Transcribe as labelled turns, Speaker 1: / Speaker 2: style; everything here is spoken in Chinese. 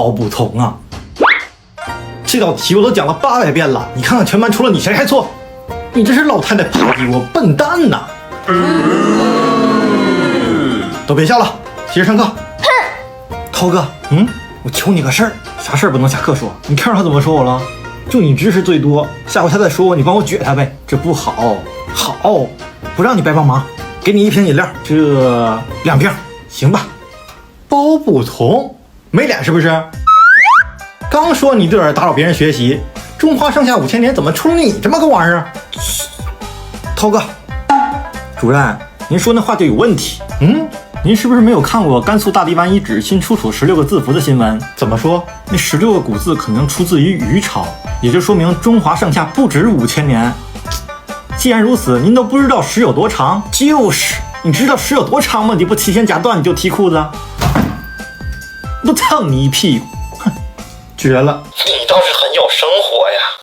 Speaker 1: 包不同啊！这道题我都讲了800遍了，你看看全班除了你谁还错？你这是老太太怕比我笨蛋呐！都别笑了，接着上课。哼，涛哥，我求你个事儿，啥事儿不能下课说？你看着他怎么说我了？就你知识最多，下回他再说我，你帮我撅他呗，这不好。好，不让你白帮忙，给你1瓶饮料，这2瓶，行吧？包不同，没脸是不是？刚说你对耳打扰别人学习，中华上下5000年怎么出你这么个玩意儿？涛哥，主任，您说那话就有问题。您是不是没有看过甘肃大地湾遗址新出土16个字符的新闻？怎么说？那16个古字可能出自于虞朝，也就说明中华上下不止5000年。既然如此，您都不知道史有多长？就是，你知道史有多长吗？你不提前夹断你就提裤子，不蹭你一屁股，哼，绝了！
Speaker 2: 你倒是很有生活呀。